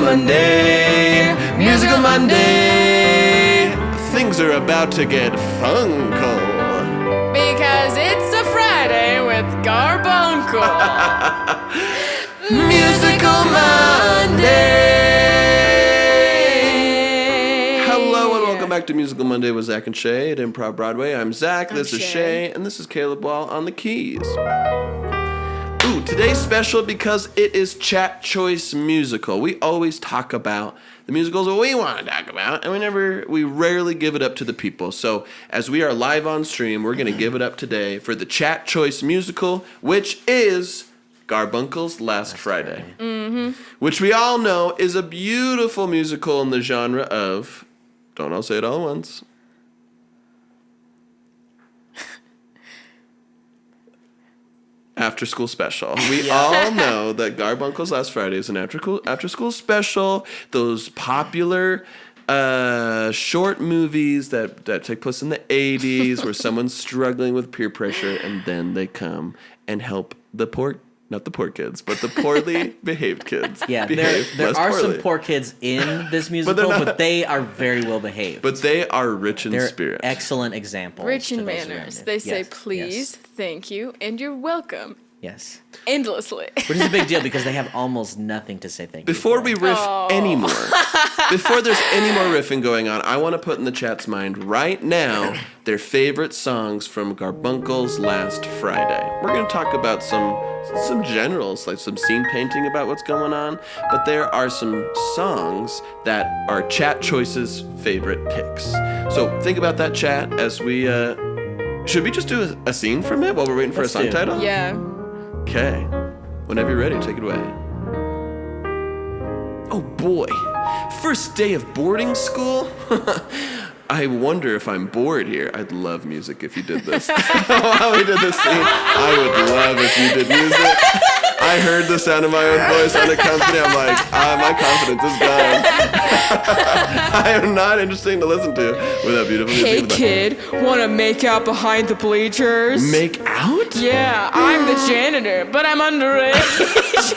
Monday, Musical Monday. Things are about to get funko. Because it's a Friday with Garbuncle. Musical Monday. Hello and welcome back to Musical Monday with Zach and Shae at ImprovBroadway. I'm Zach, this is Shae, and this is Caleb Wall on the keys. Ooh, today's special because it is Chat Choice Musical. We always talk about the musicals that we want to talk about, and we rarely give it up to the people. So as we are live on stream, we're going to give it up today for the Chat Choice Musical, which is Garbuncle's Last Friday. Mm-hmm. Which we all know is a beautiful musical in the genre of, don't all say it all at once, after school special. We all know that Garbuncle's Last Friday is an after school special. Those popular short movies that take place in the 80s where someone's struggling with peer pressure and then they come and help the poor, not the poor kids, but the poorly behaved kids. Yeah, there are some poor kids in this musical, but they are very well behaved. But they are rich in They're spirit. Excellent examples. Rich in manners. They say please, thank you, and you're welcome. Yes. Endlessly. Which is a big deal because they have almost nothing to say thank you Before for. we riff anymore, before there's any more riffing going on, I want to put in the chat's mind right now their favorite songs from Garbuncle's Last Friday. We're going to talk about some generals, like some scene painting about what's going on, but there are some songs that are Chat Choice's favorite picks. So think about that, chat, as we, should we just do a scene from it while we're waiting for a song title? Yeah. Okay. Whenever you're ready, take it away. Oh boy. First day of boarding school? I wonder if I'm bored here. I'd love music if you did this. While we did this scene, I would love if you did music. I heard the sound of my own voice on the company. I'm like, my confidence is gone. I am not interesting to listen to without beautiful music. Hey kid, wanna make out behind the bleachers? Make out? Yeah, I'm the janitor, but I'm underage.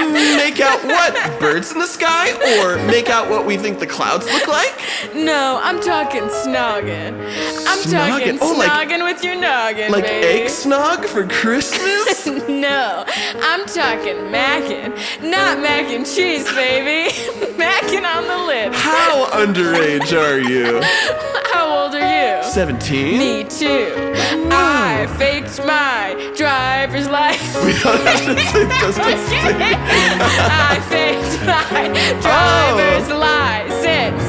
Make out what? Birds in the sky? Or make out what we think the clouds look like? No, I'm talking snogging. I'm talking snogging with your noggin, like baby. egg snog for Christmas? No, I'm talking mackin'. Not mac and cheese, baby. Mackin' on the lips. How underage are you? How old are you? 17? Me too. I faked my driver's license. We don't have to sing just to sing. I faked my driver's license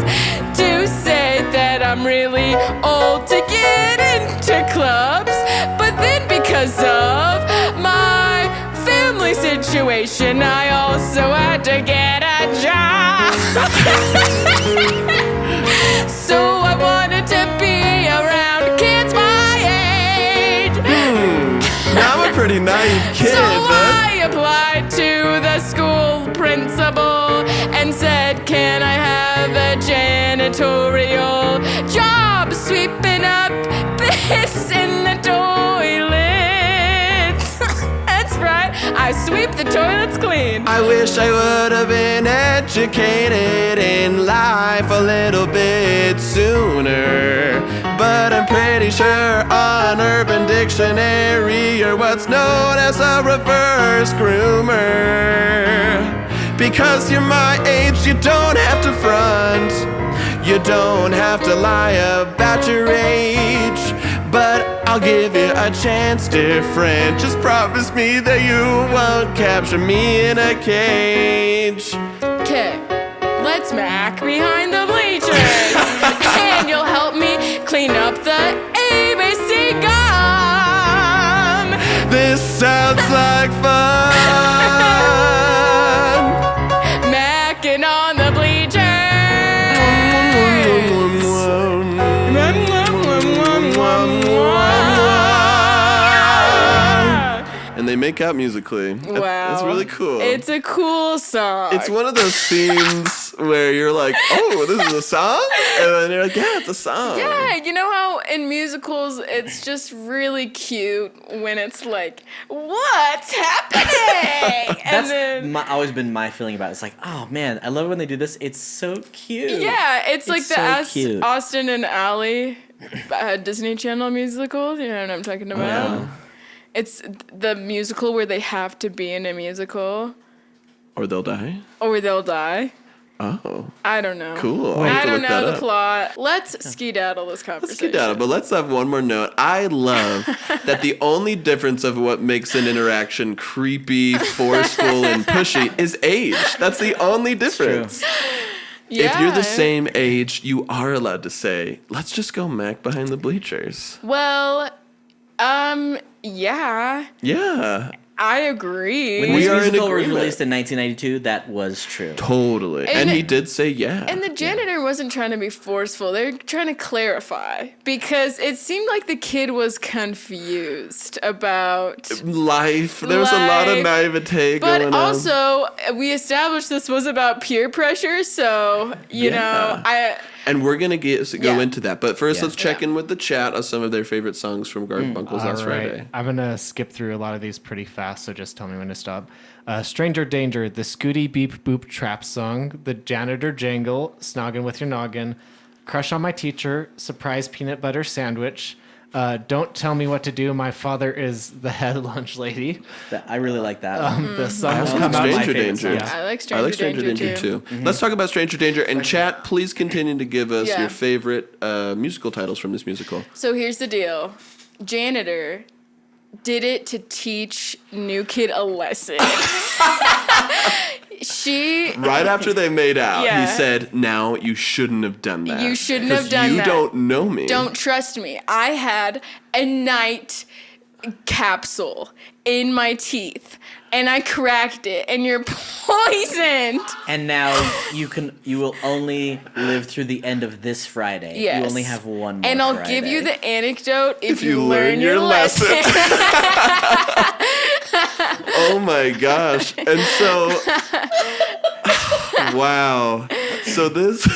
to say that I'm really old to get into clubs. But then because of my family situation, I also had to get a job. So I wanted to be around kids my age. I'm a pretty naive kid. So I applied to the school principal and said, can I have a janitorial job sweeping up piss in the toilets? That's right, I sweep the toilets clean. I wish I would have been educated in life a little bit sooner. But I'm pretty sure on Urban Dictionary you're what's known as a reverse groomer. Because you're my age, you don't have to front. You don't have to lie about your age. But I'll give you a chance, dear friend. Just promise me that you won't capture me in a cage. Okay, let's mac behind the bleachers. And you'll help me clean up the ABC gum. This sounds like fun. Macking on the bleachers. And they make out musically. Wow. That's really cool. It's a cool song. It's one of those scenes where you're like, oh, this is a song? And then you're like, yeah, it's a song. Yeah, you know how in musicals it's just really cute when it's like, what's happening? always been my feeling about it. It's like, oh man, I love it when they do this. It's so cute. Yeah, it's like cute. Austin and Ally Disney Channel musical. You know what I'm talking about? Yeah. It's the musical where they have to be in a musical. Or they'll die. Oh. I don't know. Cool. I don't know the plot. Let's skedaddle this conversation. But let's have one more note. I love that the only difference of what makes an interaction creepy, forceful, and pushy is age. That's the only difference. Yeah. If you're the same age, you are allowed to say, let's just go Mac behind the bleachers. Well, yeah. Yeah. I agree. When this musical was released in 1992, that was true. Totally. And he did say yeah. And the janitor wasn't trying to be forceful. They're trying to clarify. Because it seemed like the kid was confused about life. There was a lot of naivete going on. But also, we established this was about peer pressure, so, you know, And we're going to go into that. But first, let's check in with the chat on some of their favorite songs from Garbuncle's last Friday. I'm going to skip through a lot of these pretty fast, so just tell me when to stop. Stranger Danger, the Scooty Beep Boop Trap Song, the Janitor Jangle, Snoggin' With Your Noggin, Crush on My Teacher, Surprise Peanut Butter Sandwich, Don't Tell Me What to Do, My Father is the Head Lunch Lady. I really like that. The songs come out Stranger Danger. Yeah. I like Stranger Danger too. Let's talk about Stranger Danger. And chat, please continue to give us your favorite musical titles from this musical. So here's the deal. Janitor did it to teach New Kid a lesson. Right after they made out, Yeah. he said, now you shouldn't have done that. You shouldn't have done that. You don't know me. Don't trust me. I had a night capsule in my teeth and I cracked it and you're poisoned. And now you will only live through the end of this Friday. Yes. You only have one more And I'll Friday. give you the anecdote if you learn your lesson. Oh my gosh. And so, wow. So this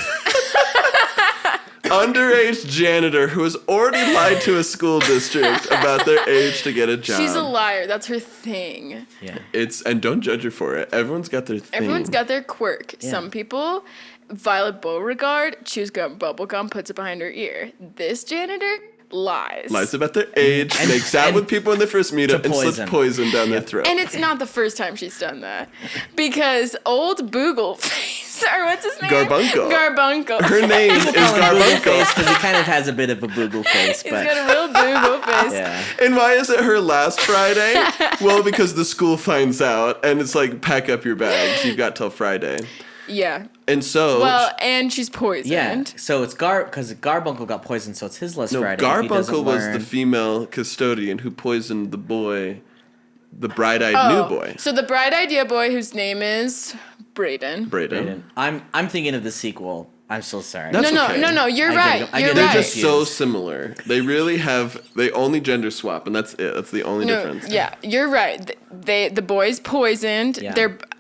underage janitor who has already lied to a school district about their age to get a job. She's a liar. That's her thing. Yeah. And don't judge her for it. Everyone's got their thing. Everyone's got their quirk. Yeah. Some people, Violet Beauregard, chews bubble gum, puts it behind her ear. This janitor lies. Lies about their age, makes out with people in the first meetup, and slips poison down their throat. And it's not the first time she's done that. Because old Boogleface, or what's his name? Garbuncle. Her name is Garbuncle. Because he kind of has a bit of a boogle face. He's got a real Boogle face. Yeah. And why is it her last Friday? Well, because the school finds out, and it's like, pack up your bags. You've got till Friday. Yeah. And so... Well, and she's poisoned. Yeah, so it's because Garbuncle got poisoned, so it's his last Friday. Garbuncle was the female custodian who poisoned the boy, the bright-eyed new boy. So the bright-eyed boy whose name is Braden. I'm thinking of the sequel. I'm so sorry. That's okay. No, you're right. You're They're right. just so similar. They really they only gender swap, and that's it. That's the only difference. Yeah, you're right. The boy's poisoned. Yeah.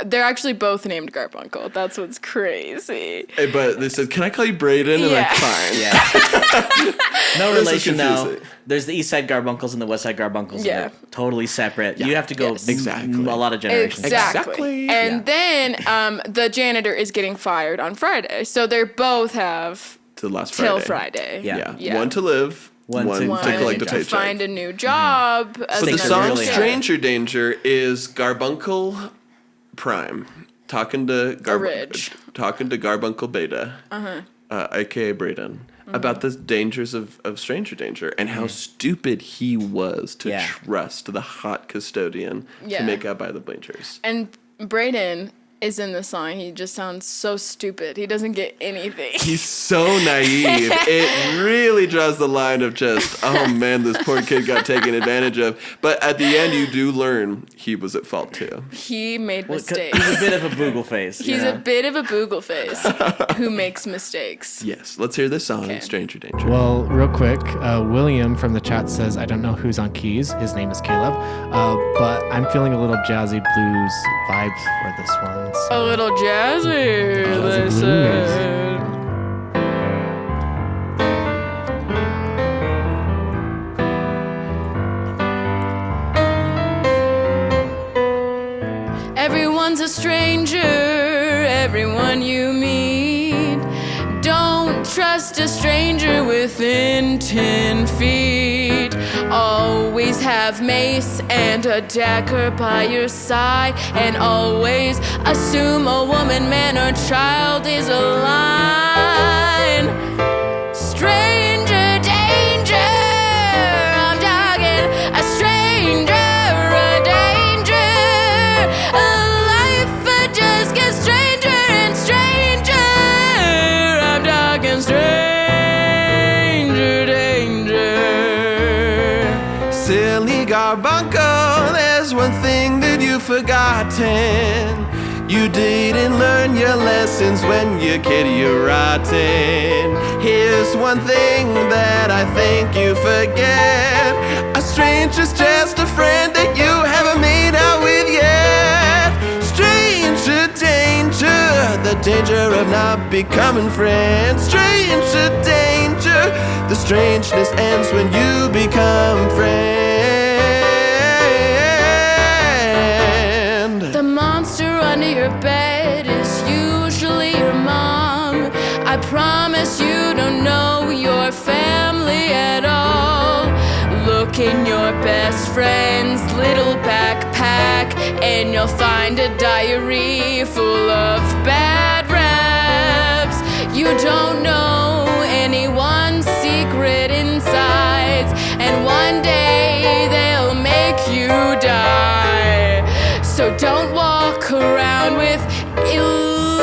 They're actually both named Garbuncle. That's what's crazy. But they said, "Can I call you Braden?" And I'm fine. Yeah. No This is relation though. confusing. There's the East Side Garbuncles and the West Side Garbuncles. Yeah. They're totally separate. You have to go Exactly. a lot of generations. Exactly. And then the janitor is getting fired on Friday, so they both have till Friday. Yeah. One to live. One to collect a paycheck. Find a new job. But the song really "Stranger Danger" is Garbuncle Prime talking to Garbuncle Beta, aka Braden, about the dangers of stranger danger and how stupid he was to trust the hot custodian to make out by the bleachers. And Braden is in the song. He just sounds so stupid. He doesn't get anything. He's so naive. It really draws the line of just, oh man, this poor kid got taken advantage of. But at the end, you do learn he was at fault too. He made mistakes. He's a bit of a boogle face. He's a bit of a boogle face who makes mistakes. Yes, let's hear this song, Stranger Danger. Well, real quick, William from the chat says, I don't know who's on keys. His name is Caleb. But I'm feeling a little jazzy blues vibes for this one. So. A little jazzy, they blues. said. Everyone's a stranger, everyone you meet. Don't trust a stranger within 10 feet. Always have mace and a dagger by your side. And always assume a woman, man, or child is a line. Stranger danger, I'm talking a stranger, a danger. Life just gets stranger and stranger. I'm talking stranger danger. Silly Garbuncle, there's one thing that you've forgotten. You didn't learn your lessons when you kid, you're rotten. Here's one thing that I think you forget. A stranger's just a friend that you haven't made out with yet. Stranger danger, the danger of not becoming friends. Stranger danger, the strangeness ends when you become friends. The monster under your bed is usually your mom. I promise you don't know your family at all. Look in your best friend's little backpack and you'll find a diary full of bad raps. You don't know anyone's secret insides, and one day they'll make you die. So don't walk around with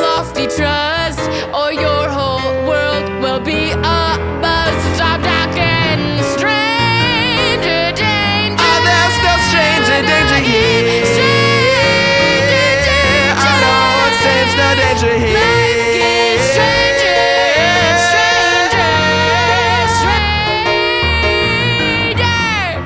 lofty trust, or your whole world will be a buzz. Stop talking stranger danger. Oh, there's no stranger danger here. Stranger danger. I don't sense no danger here. Life gets stranger, stranger, stranger,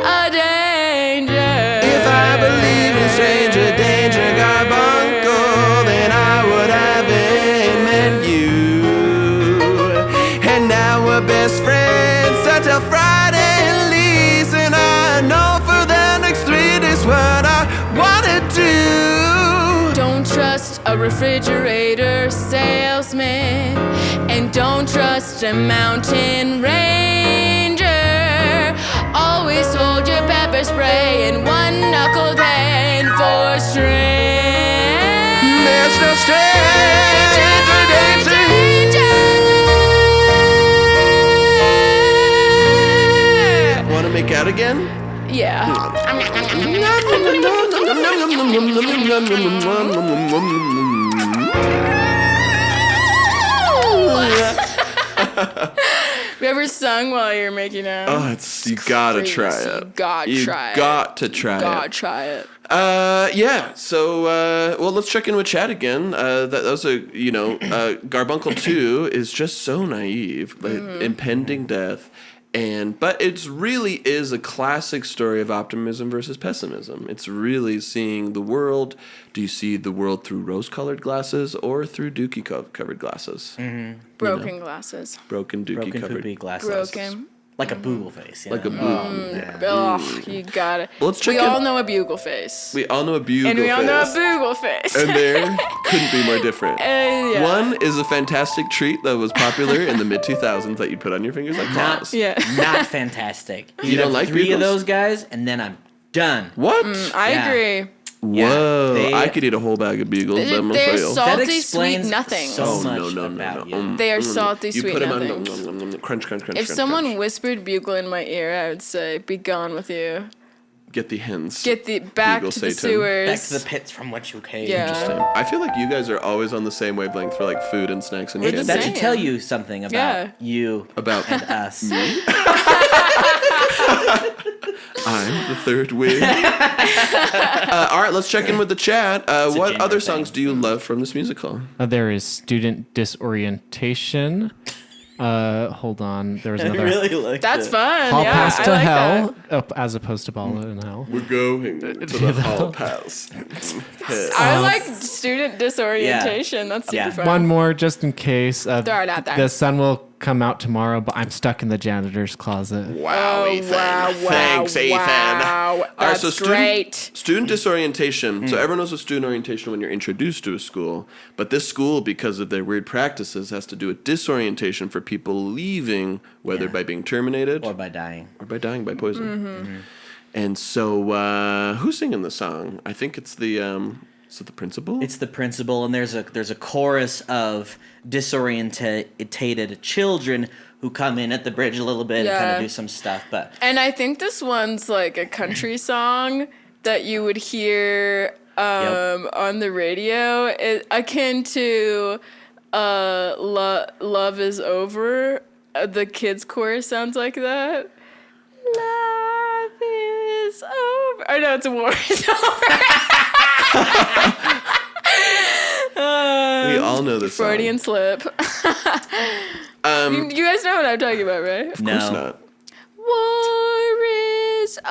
a danger. If I believe in stranger danger, Garbuncle, then I would haven't met you. And now we're best friends until Friday at least. And I know for the next 3 days what I wanna do. Don't trust a refrigerator salesman, and don't trust a mountain ranger. Always hold your pepper spray in one knuckled hand for strength. There's no stranger danger. Wanna make out again? Yeah. Have you ever sung while you're making out? Oh, you gotta crazy. try it. You gotta try it. Got to try God, it. try it. Yeah. So, well, let's check in with Chad again. That was Garbuncle 2 is just so naive, like impending death. But it really is a classic story of optimism versus pessimism. It's really seeing the world. Do you see the world through rose-colored glasses or through dookie-covered glasses? Mm-hmm. Broken glasses. Broken dookie-covered poopy glasses. Broken. Like a bugle face. You like know? a boom. Ugh, you got it. Well, let's check we in- all know a bugle face. We all know a bugle and we all know a face. bugle face. And there couldn't be more different. Yeah. One is a fantastic treat that was popular in the mid-2000s that you'd put on your fingers like claws. Yeah. Not fantastic. You don't like three of bugles? those guys, and then I'm done. What? I Yeah. agree. Whoa. they- I could eat a whole bag of bugles. They're I'm gonna fail. salty, That sweet explains nothing. so Oh, much no. about you. They are salty, You sweet put them on nothings. crunch, crunch, crunch. If crunch, someone crunch. whispered bugle in my ear, I would say, "Be gone with you. Get the hens. Get the back Bugle to the Satan. sewers." Back to the pits from which you came. Yeah. I feel like you guys are always on the same wavelength for like food and snacks and We're candy. the That same. should tell you something about Yeah. you About and us. I'm the third wheel. All right, let's check in with the chat. What genuine other thing. songs do you love from this musical? There is Student Disorientation. Hold on. There was I another. really like That's it. fun. Hall yeah, Pass I to like Hell, that. as opposed to Ball in Hell. We're going to the hall pass. I like student disorientation. That's super Yeah. fun. One more, just in case. Throw it out there. The sun will come out tomorrow, but I'm stuck in the janitor's closet. Wow, Ethan. Thanks, Ethan. Wow. That's great. Student disorientation. So everyone knows what student orientation when you're introduced to a school. But this school, because of their weird practices, has to do a disorientation for people leaving, whether by being terminated. Or by dying. Or by dying by poison. And so, who's singing the song? I think it's the... is it the principal? It's the principal, and there's a chorus of disorientated children who come in at the bridge a little bit and kind of do some stuff. And I think this one's like a country song that you would hear on the radio, akin to "Love Is Over." The kids' chorus sounds like that. Love is over. I know it's a war is over. We all know this song. Freudian slip. You guys know what I'm talking about, right? Of course not. War is over.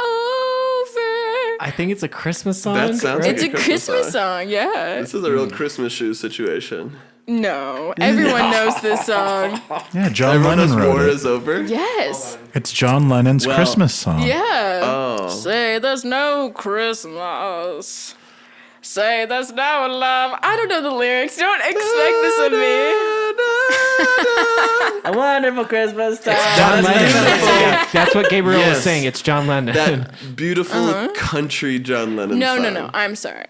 I think it's a Christmas song. That sounds like It's a Christmas song, yeah. This is a real Christmas shoe situation. No, everyone knows this song. Yeah, John Everyone Lennon knows wrote War it. is Over? Yes. It's John Lennon's Christmas song. Yeah. Oh. Say there's no Christmas. Say there's no love. I don't know the lyrics. Don't expect this of me. A wonderful Christmas time. John Lennon. Yeah, that's what Gabriel was saying. It's John Lennon. That beautiful country John Lennon song. No. I'm sorry.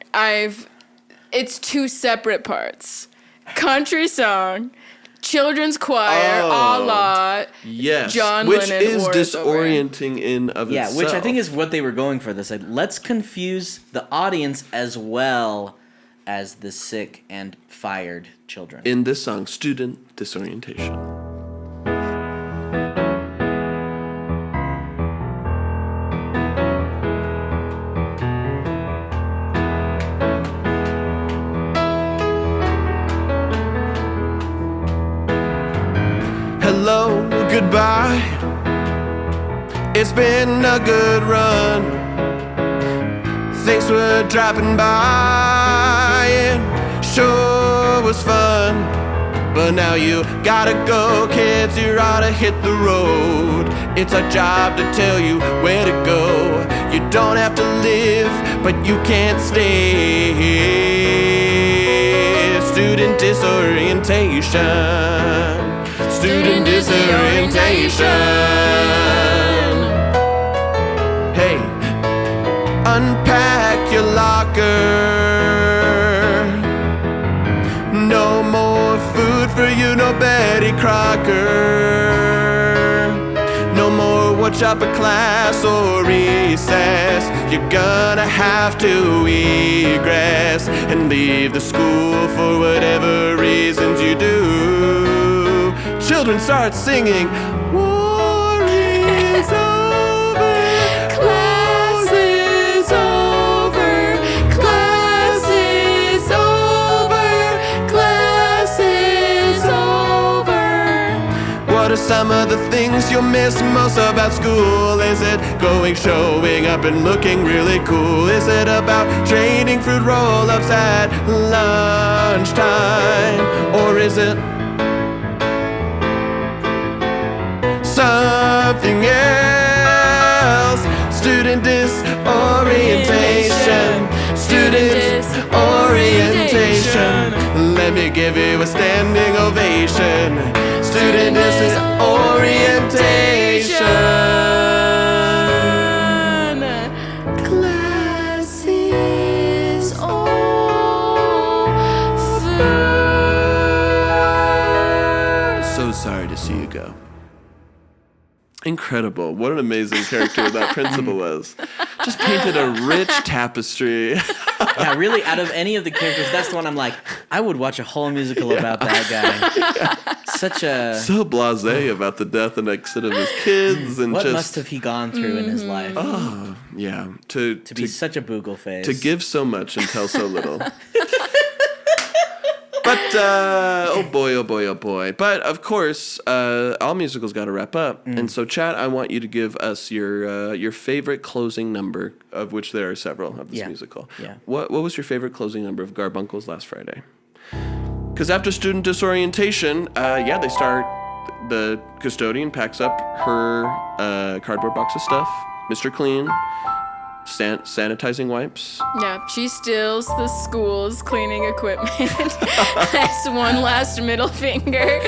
It's two separate parts. Country song, children's choir, a la Yes. John which Lennon. Is disorienting in of Yeah, itself. which I think is what they were going for. This, like, let's confuse the audience as well as the sick and fired children. in this song, Student Disorientation. Hello, goodbye. It's been a good run. Thanks for dropping by. It sure was fun. But now you gotta go, kids. You ought to hit the road. It's our job to tell you where to go. You don't have to live, but you can't stay. Student disorientation. Student disorientation. Hey, unpack your locker. No more food for you, no Betty Crocker. No more watch up a class or recess. You're gonna have to egress and leave the school for whatever reasons you do. Children start singing, war is over, class is over, class is over, class is over. What are some of the things you'll miss most about school? Is it showing up and looking really cool? Is it about trading fruit roll-ups at lunchtime? Or is it something else? Student disorientation. Student disorientation. Let me give you a standing ovation. Student disorientation. Class is over. So sorry to see you go. Incredible. What an amazing character that principal was. Just painted a rich tapestry. Yeah, really, out of any of the characters, that's the one I'm like, I would watch a whole musical about that guy. Such a... So blasé about the death and exit of his kids. And what just, must have he gone through in his life? Oh, yeah. To be such a boogle face. To give so much and tell so little. But, oh boy. But, of course, all musicals got to wrap up. And so, Chad, I want you to give us your favorite closing number, of which there are several of this musical. Yeah. What was your favorite closing number of Garbuncle's Last Friday? Because after student disorientation, they start the custodian packs up her cardboard box of stuff. Mr. Clean, sanitizing wipes. Yeah, she steals the school's cleaning equipment. That's one last middle finger.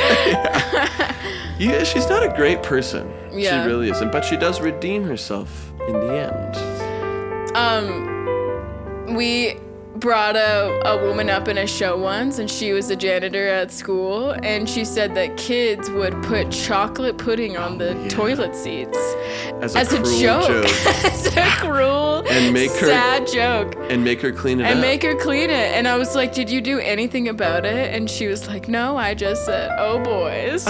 Yeah, she's not a great person. Yeah. She really isn't, but she does redeem herself in the end. We brought a woman up in a show once, and she was a janitor at school, and she said that kids would put chocolate pudding on the toilet seats As a cruel joke. As a cruel, And make her- sad joke. And make her clean it up. And make her clean it. And I was like, did you do anything about it? And she was like, no, I just said, oh, boys.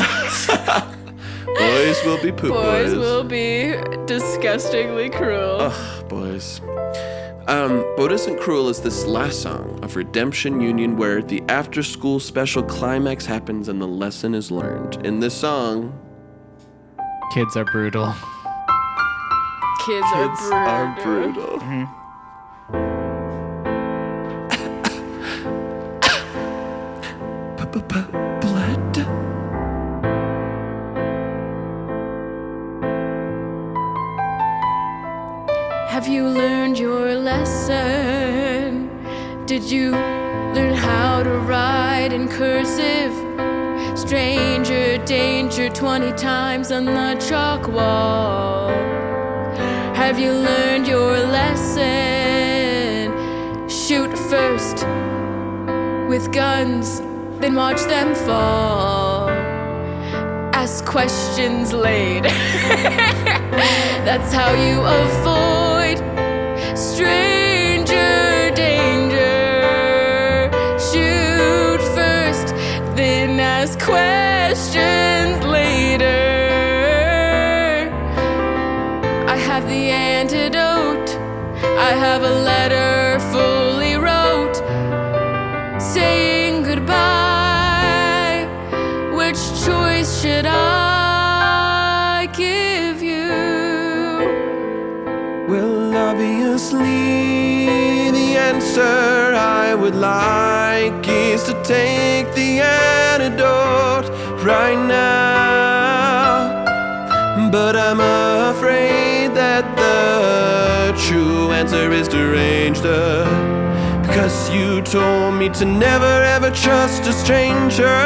Boys will be poop boys. Boys will be disgustingly cruel. Ugh, boys. What isn't cruel is this last song of Redemption Union, where the after-school special climax happens and the lesson is learned. In this song, Kids are brutal. Kids are brutal. Blood. Have you learned your lesson? Did you learn how to write in cursive? Stranger danger 20 times on the chalk wall. Have you learned your lesson? Shoot first with guns, then watch them fall. Ask questions later. That's how you avoid stranger danger. Shoot first, then ask questions later. I have the antidote. I have a letter fully wrote saying goodbye. Which choice should I give you? Well, obviously, the answer I would like is to take the antidote right now. But I'm afraid that the true answer is deranged. Because you told me to never ever trust a stranger.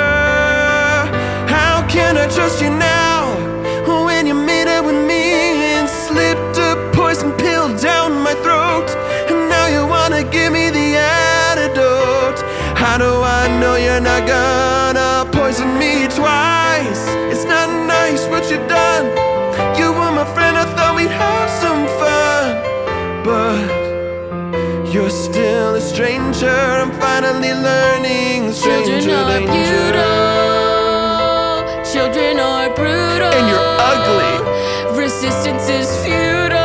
How can I trust you now when you made up with me and slipped a poison pill down my throat? And now you wanna give me the antidote. How do I know you're not gonna poison me twice? It's not nice what you've done. You were my friend, I thought we'd have some fun. But you're still a stranger. I'm finally learning stranger Children are danger. beautiful. Children are brutal. And you're ugly. Resistance is futile.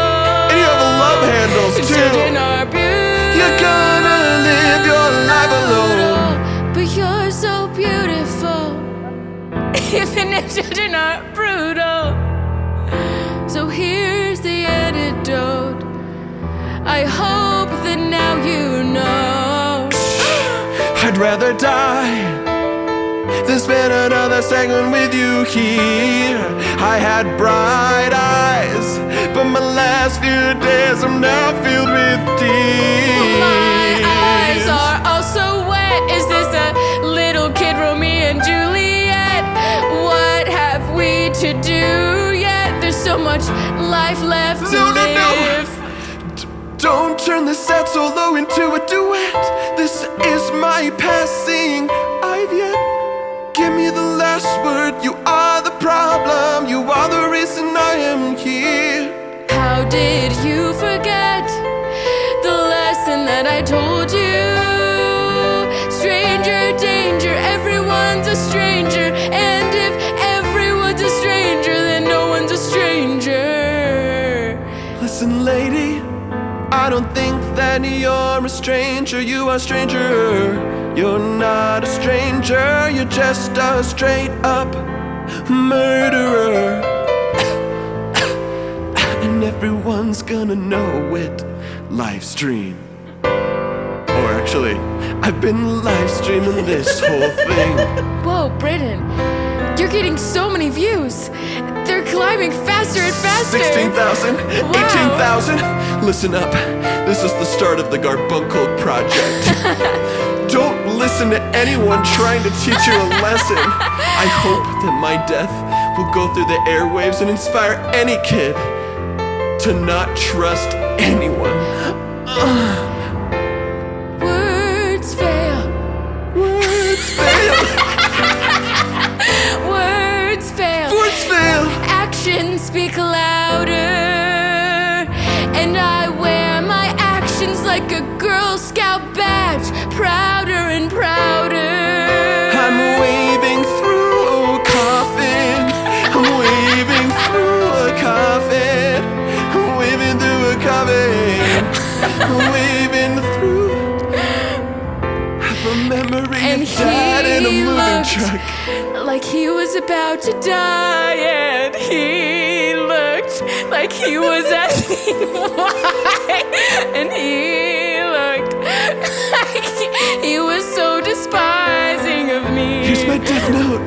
And you have love handles too. Children are beautiful. You're gonna live your life alone. But you're so beautiful. Even if children are brutal. So here's the antidote. I hope that now you know. I'd rather die than spend another second with you here. I had bright eyes, but my last few days are now filled with tears. My eyes are also wet. Is this a little kid Romeo and Juliet? What have we to do yet? There's so much life left to live. Don't turn this sad solo into a duet. This is my passing I've yet. Give me the last word. You are the problem. You are the reason I am here. How did you forget the lesson that I told you? Stranger danger, everyone's a stranger. And if everyone's a stranger, then no one's a stranger. Listen, lady, I don't think that you're a stranger. You are a stranger. You're not a stranger. You're just a straight up murderer. And everyone's gonna know it. Live stream. Or actually, I've been live streaming this whole thing. Whoa, Britain. You're getting so many views. They're climbing faster and faster. 16,000, Wow. 18,000. Listen up. This is the start of the Garbuncle project. Don't listen to anyone trying to teach you a lesson. I hope that my death will go through the airwaves and inspire any kid to not trust anyone. Words fail. Words fail. Words fail. Words fail. Actions speak louder. And I wear my actions like a Girl Scout badge, prouder and prouder. I'm waving through a coffin. I'm waving through a coffin. I'm waving through a coffin. I'm waving through a memory And of dad in a he moving looked truck. like he was about to die, and he looked like he was asking why, and he looked like he was so despising of me. Here's my death note.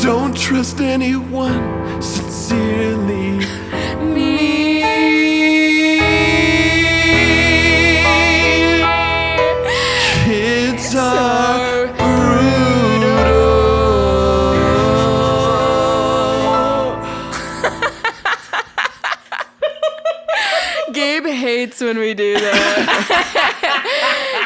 Don't trust anyone. Sincerely, kids are brutal. Gabe hates when we do that.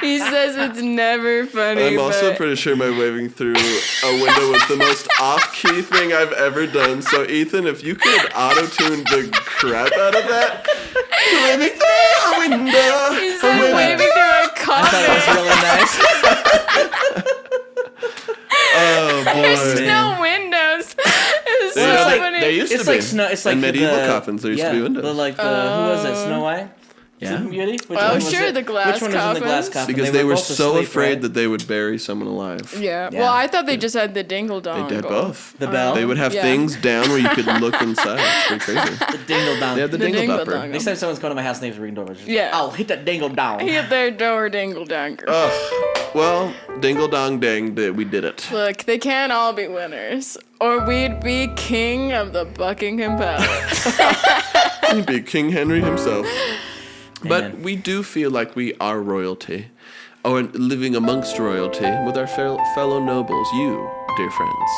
He says it's never funny. I'm also but pretty sure my waving through a window was the most off-key thing I've ever done. So Ethan, if you could auto-tune the crap out of that, waving through a window. he said waving through a That was coffin. really nice. Oh boy. There's no windows. It's so It's like- funny. they used It's to be. like snow. It's like In medieval the, coffins, there used to be windows. The, like the who was it? Snow White. Yeah. Sleeping Beauty. Which Oh, one was sure, it? the glass Which one was in the glass coffins. coffin? Because they were both so asleep, afraid right? that they would bury someone alive. Yeah. Yeah. Well, I thought they just had the dingle They dong. did both. The bell. They would have Yeah. things down where you could look inside. It's pretty crazy. the dingle down. They had the The dingle dingle dopper. dong. Next time someone's going to my house and they have to ring doorbell, just, Yeah. I'll hit that dingle down. Hit their door dingle donger. Well, dingle dong dang, we did it. Look, they can't all be winners, or we'd be king of the Buckingham Palace. He'd be King Henry himself. But Amen. we do feel like we are royalty, or living amongst royalty with our fellow nobles, you, dear friends.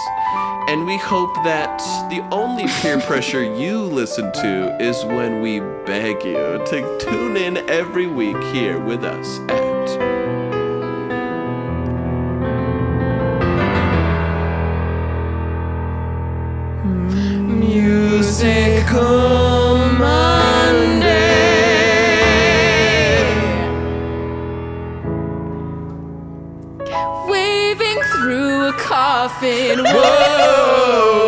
And we hope that the only peer pressure you listen to is when we beg you to tune in every week here with us at Musical Monday. Waving through a coffin. Whoa.